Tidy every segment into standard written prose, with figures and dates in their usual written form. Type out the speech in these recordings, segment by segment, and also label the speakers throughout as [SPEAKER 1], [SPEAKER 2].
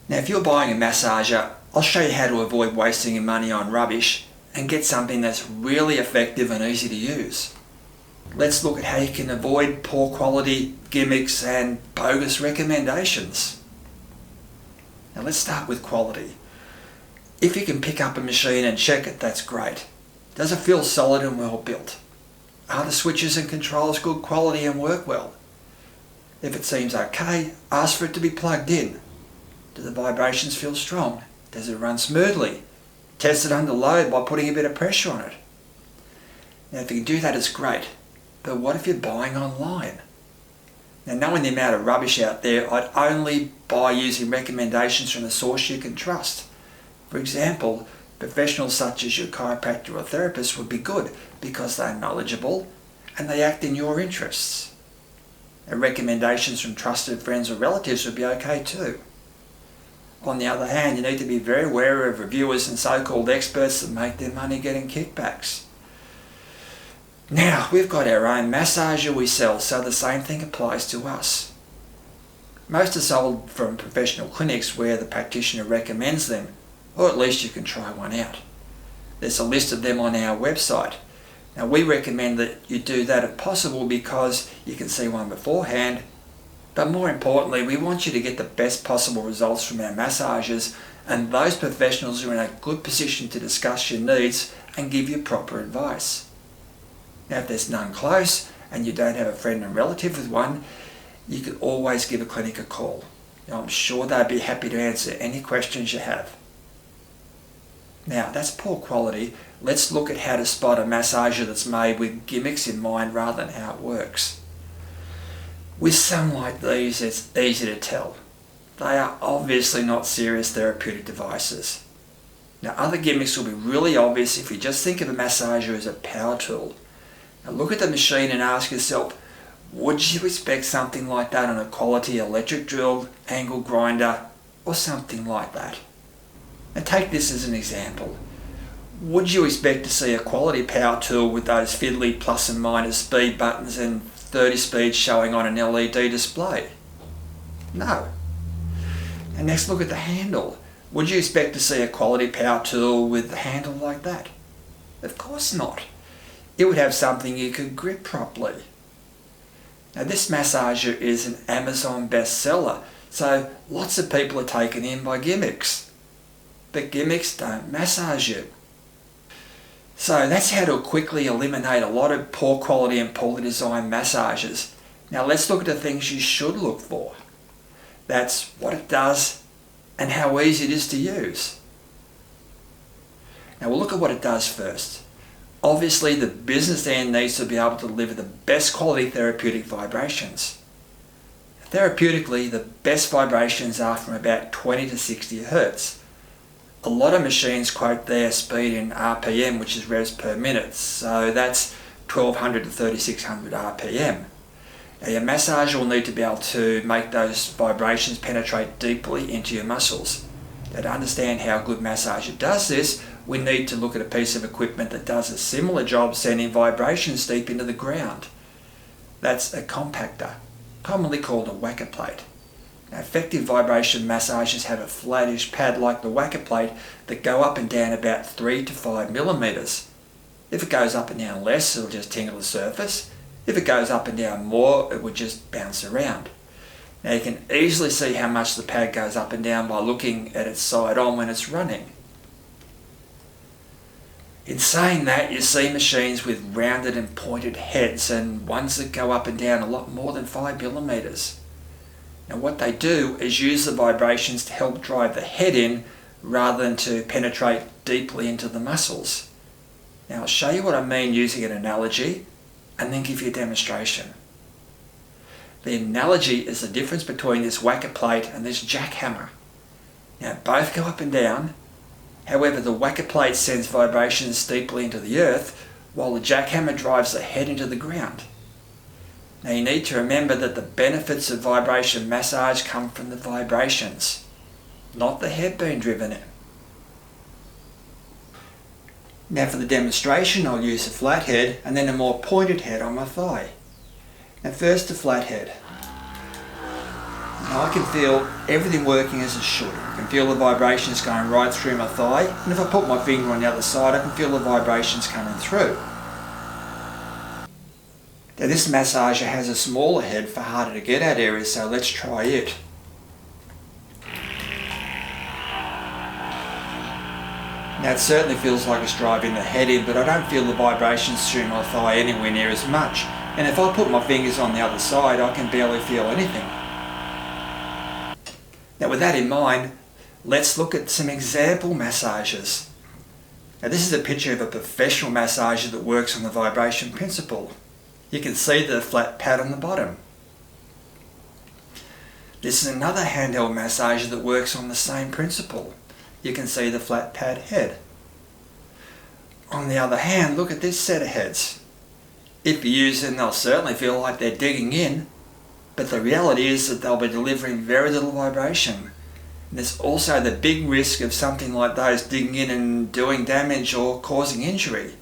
[SPEAKER 1] Now if you're buying a massager, I'll show you how to avoid wasting your money on rubbish and get something that's really effective and easy to use. Let's look at how you can avoid poor quality gimmicks and bogus recommendations. Now let's start with quality. If you can pick up a machine and check it, that's great. Does it feel solid and well built? Are the switches and controls good quality and work well? If it seems okay, ask for it to be plugged in. Do the vibrations feel strong? Does it run smoothly? Test it under load by putting a bit of pressure on it. Now if you can do that, it's great. But what if you're buying online? Now knowing the amount of rubbish out there, I'd only buy using recommendations from a source you can trust. For example, professionals such as your chiropractor or therapist would be good because they're knowledgeable and they act in your interests. Now, recommendations from trusted friends or relatives would be okay too. On the other hand, you need to be very wary of reviewers and so-called experts that make their money getting kickbacks. Now, we've got our own massager we sell, so the same thing applies to us. Most are sold from professional clinics where the practitioner recommends them, or at least you can try one out. There's a list of them on our website. Now, we recommend that you do that if possible because you can see one beforehand. But more importantly, we want you to get the best possible results from our massagers, and those professionals are in a good position to discuss your needs and give you proper advice. Now if there's none close and you don't have a friend and relative with one, you can always give a clinic a call. Now, I'm sure they'd be happy to answer any questions you have. Now that's poor quality. Let's look at how to spot a massager that's made with gimmicks in mind rather than how it works. With some like these, it's easy to tell. They are obviously not serious therapeutic devices. Now other gimmicks will be really obvious if you just think of a massager as a power tool. Now look at the machine and ask yourself, would you expect something like that on a quality electric drill, angle grinder, or something like that? Now take this as an example. Would you expect to see a quality power tool with those fiddly plus and minus speed buttons and 30 speeds showing on an LED display? No. And next look at the handle. Would you expect to see a quality power tool with a handle like that? Of course not. It would have something you could grip properly. Now this massager is an Amazon bestseller, so lots of people are taken in by gimmicks. But gimmicks don't massage you. So that's how to quickly eliminate a lot of poor quality and poorly designed massages. Now let's look at the things you should look for. That's what it does and how easy it is to use. Now we'll look at what it does first. Obviously the business end needs to be able to deliver the best quality therapeutic vibrations. Therapeutically, the best vibrations are from about 20 to 60 Hz. A lot of machines quote their speed in RPM, which is revs per minute, so that's 1200 to 3600 RPM. Now your massager will need to be able to make those vibrations penetrate deeply into your muscles. Now to understand how a good massager does this, we need to look at a piece of equipment that does a similar job sending vibrations deep into the ground. That's a compactor, commonly called a whacker plate. Now, effective vibration massagers have a flattish pad like the whacker plate that go up and down about 3 to 5 millimeters. If it goes up and down less, it'll just tingle the surface. If it goes up and down more, it will just bounce around. Now you can easily see how much the pad goes up and down by looking at its side on when it's running. In saying that, you see machines with rounded and pointed heads and ones that go up and down a lot more than 5 millimeters. Now what they do is use the vibrations to help drive the head in rather than to penetrate deeply into the muscles. Now I'll show you what I mean using an analogy and then give you a demonstration. The analogy is the difference between this whacker plate and this jackhammer. Now both go up and down, however the whacker plate sends vibrations deeply into the earth while the jackhammer drives the head into the ground. Now you need to remember that the benefits of vibration massage come from the vibrations, not the head being driven in. Now for the demonstration I'll use a flat head and then a more pointed head on my thigh. Now first the flat head. Now I can feel everything working as it should. I can feel the vibrations going right through my thigh, and if I put my finger on the other side, I can feel the vibrations coming through. Now this massager has a smaller head for harder to get at areas, so let's try it. Now it certainly feels like it's driving the head in, but I don't feel the vibrations through my thigh anywhere near as much. And if I put my fingers on the other side, I can barely feel anything. Now with that in mind, let's look at some example massages. Now this is a picture of a professional massager that works on the vibration principle. You can see the flat pad on the bottom. This is another handheld massager that works on the same principle. You can see the flat pad head. On the other hand, look at this set of heads. If you use them, they'll certainly feel like they're digging in, but the reality is that they'll be delivering very little vibration. And there's also the big risk of something like those digging in and doing damage or causing injury.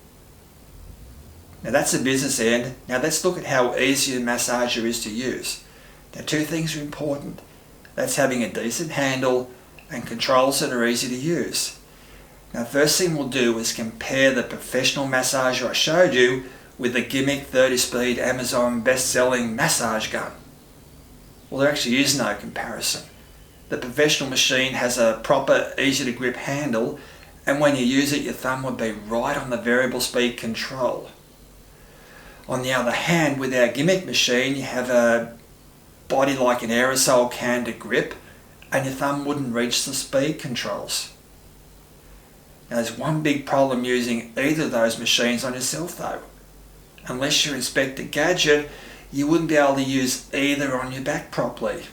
[SPEAKER 1] Now that's the business end. Now let's look at how easy a massager is to use. Now two things are important. That's having a decent handle and controls that are easy to use. Now first thing we'll do is compare the professional massager I showed you with the Gimmick 30-speed Amazon best-selling massage gun. Well, there actually is no comparison. The professional machine has a proper, easy to grip handle, and when you use it, your thumb would be right on the variable speed control. On the other hand, with our Gimmick machine, you have a body like an aerosol can to grip, and your thumb wouldn't reach the speed controls. Now there's one big problem using either of those machines on yourself though. Unless you're Inspector Gadget, you wouldn't be able to use either on your back properly.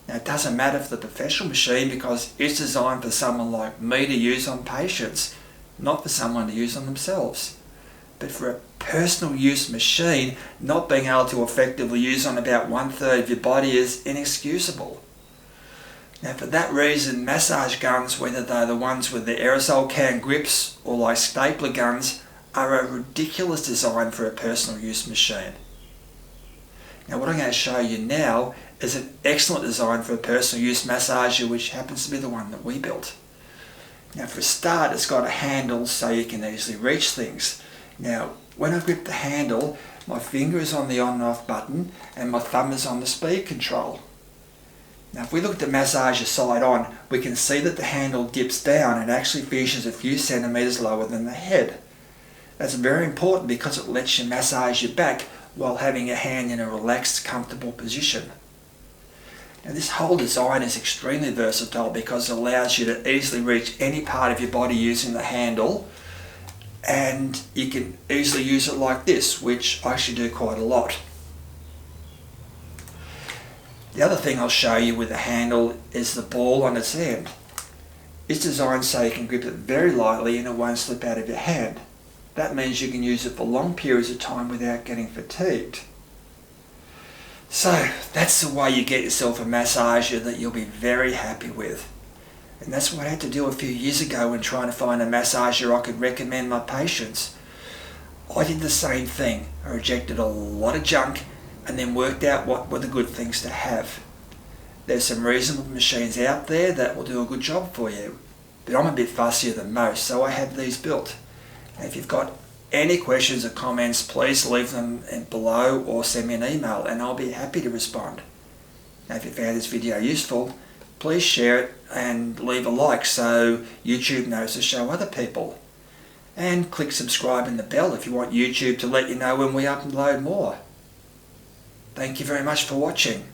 [SPEAKER 1] Now it doesn't matter for the professional machine because it's designed for someone like me to use on patients, not for someone to use on themselves. But for a personal use machine, not being able to effectively use on about 1/3 of your body is inexcusable. Now for that reason, massage guns, whether they're the ones with the aerosol can grips or like stapler guns, are a ridiculous design for a personal use machine. Now what I'm going to show you now is an excellent design for a personal use massager, which happens to be the one that we built. Now for a start, it's got a handle so you can easily reach things. Now when I grip the handle, my finger is on the on and off button and my thumb is on the speed control. Now if we look at the massager side on, we can see that the handle dips down and actually finishes a few centimetres lower than the head. That's very important because it lets you massage your back while having your hand in a relaxed, comfortable position. Now this whole design is extremely versatile because it allows you to easily reach any part of your body using the handle, and you can easily use it like this, which I actually do quite a lot. The other thing I'll show you with the handle is the ball on its end. It's designed so you can grip it very lightly and it won't slip out of your hand. That means you can use it for long periods of time without getting fatigued. So that's the way you get yourself a massager that you'll be very happy with. And that's what I had to do a few years ago when trying to find a massager I could recommend my patients. I did the same thing. I rejected a lot of junk and then worked out what were the good things to have. There's some reasonable machines out there that will do a good job for you, but I'm a bit fussier than most, so I had these built. And if you've got any questions or comments, please leave them below or send me an email and I'll be happy to respond. Now if you found this video useful, please share it and leave a like so YouTube knows to show other people. And click subscribe and the bell if you want YouTube to let you know when we upload more. Thank you very much for watching.